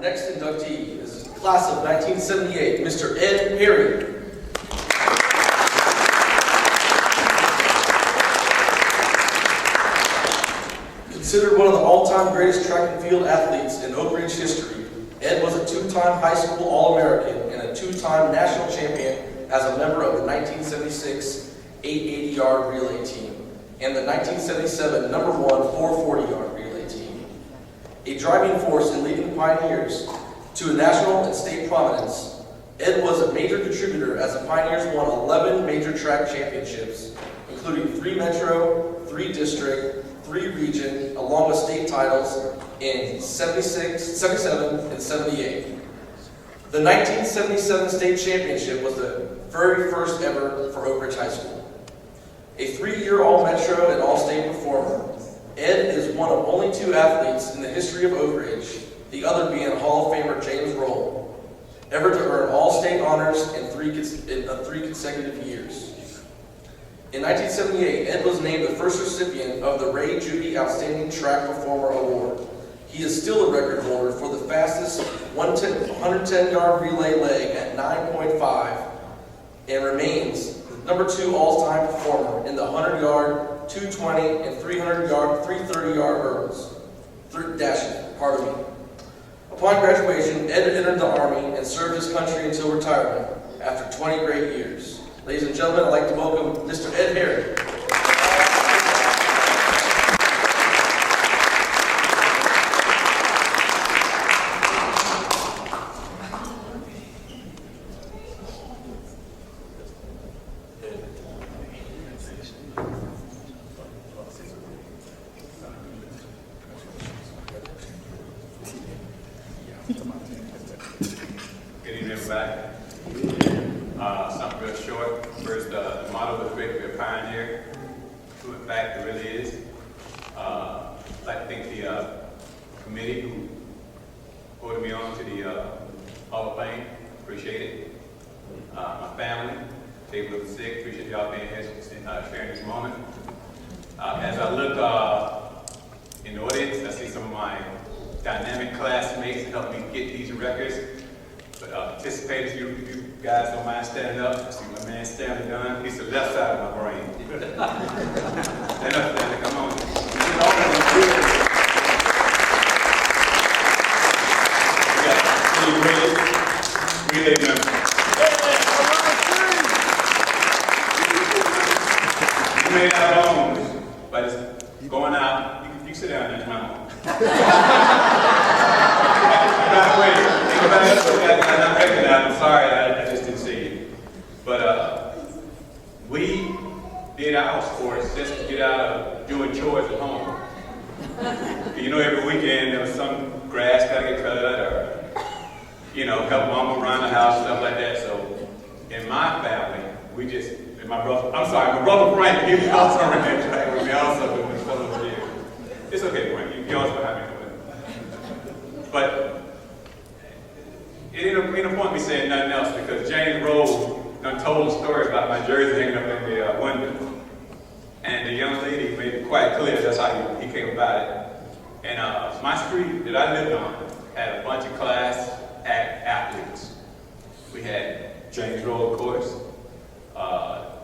next inductee is class of 1978, Mr. Ed Perry. Considered one of the all-time greatest track and field athletes in Oak Ridge history, Ed was a two-time high school All-American and a two-time national champion as a member of the 1976 880-yard relay team and the 1977 #1 440-yard relay team. A driving force in leading pioneers to a national and state prominence, Ed was a major contributor as the Pioneers won 11 major track championships, including 3 Metro, 3 District, 3 Region, along with state titles in 76, 77, and 78. The 1977 state championship was the very first ever for Oak Ridge High School. A 3-year All-Metro and All-State performer, Ed is one of only 2 athletes in the history of Oak Ridge, the other being Hall of Famer James Rolle, ever to earn All-State honors in 3 consecutive years. In 1978, Ed was named the first recipient of the Ray Judy Outstanding Track Performer Award. He is still a record holder for the fastest 110-yard relay leg at 9.5 and remains the #2 all-time performer in the 100-yard, 220, and 330-yard hurdles. Pardon me. Upon graduation, Ed entered the Army and served his country until retirement after 20 great years. Ladies and gentlemen, I'd like to welcome Mr. Ed Perry. Good evening, everybody. Something real short. First, the motto was great to be a pioneer. Who, in fact, it really is. I'd like to thank the committee who voted me on to the Hall of Fame. Appreciate it. My family, they were sick. Appreciate y'all being here, sharing this moment. As I look in the audience, I see some of my dynamic classmates help me get these records. But participators, you guys don't mind standing up. I see my man Stanley Dunn. He's the left side of my brain. Stand up, Stanley, come on. We got Judy relay members. You may not own, but it's going out. You sit down there, come on. I'm sorry, I just didn't see you. But we did our sports just to get out of doing chores at home. You know, every weekend there was some grass got to get cut, or help mama around the house, stuff like that. So in my family, we just, and my brother Frank, he was also around that track with me also with his fellow years. It's okay, Frank, you also have me doing it. But it ain't no point me saying nothing else because James Rolle done told a story about my jersey hanging up in the window. And the young lady made it quite clear that's how he came about it. And my street that I lived on had a bunch of class act athletes. We had James Rolle, of course,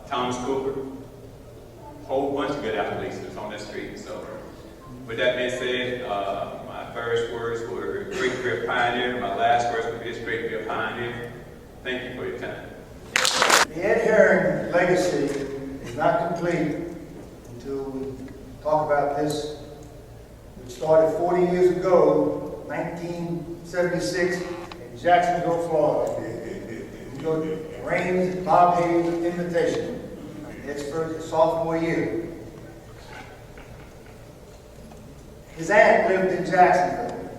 Thomas Cooper, a whole bunch of good athletes that's on that street. So with that being said, my first words were great to be a pioneer. My last words would be it's great to be a pioneer. Thank you for your time. The Ed Herring legacy is not complete until we talk about this, which started 40 years ago, 1976, in Jacksonville, Florida. Raines Bob Hayes invitation. Ed's first sophomore year. His aunt lived in Jacksonville,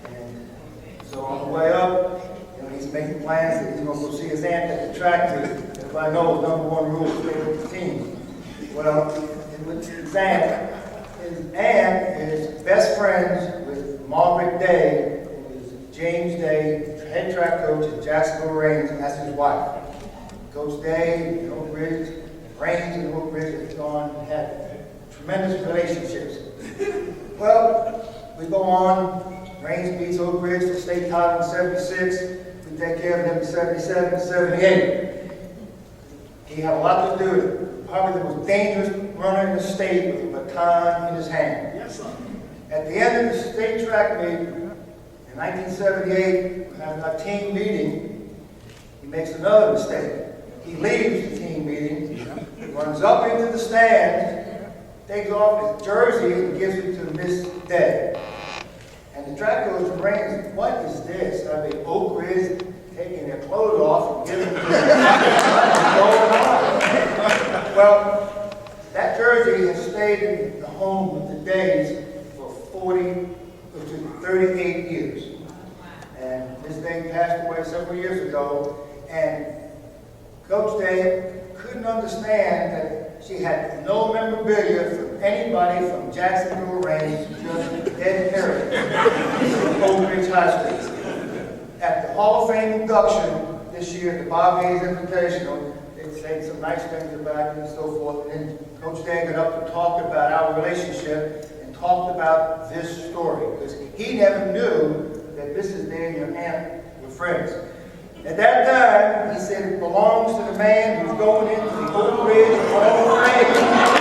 and so on the way up, he's making plans that he's going to go see his aunt at the track to, everybody knows, #1 rule to stay with the team. Well, his aunt is best friends with Margaret Day, who is James Day, head track coach at Jacksonville Raines, and that's his wife. Coach Day and Oak Ridge, Raines and Oak Ridge have had tremendous relationships. Well, we go on. Reigns beats Oak Ridge for state title in '76. We take care of them in '77, '78. He had a lot to do with it. Probably the most dangerous runner in the state with a baton in his hand. Yes, sir. At the end of the state track meet in 1978, having our team meeting, he makes another mistake. He leaves the team meeting, runs up into the stands, takes off his jersey and gives it to Miss Day. And the track coach from Reigns, what is this? I mean, Oak Ridge taking their clothes off and giving it to Well, that jersey has stayed in the home of the Days for 38 years. And Miss Day passed away several years ago, and Coach Day couldn't understand that she had no memorabilia from anybody from Jacksonville Reigns, just Ed Perry from Oak Ridge High School. At the Hall of Fame induction this year, the Bob Hayes Invitational, they said some nice things about it and so forth. And then Coach Day got up and talked about our relationship and talked about this story, because he never knew that Mrs. Day and your aunt were friends. At that time, he said it belongs to the man who's going into the Oak Ridge Hall of Fame.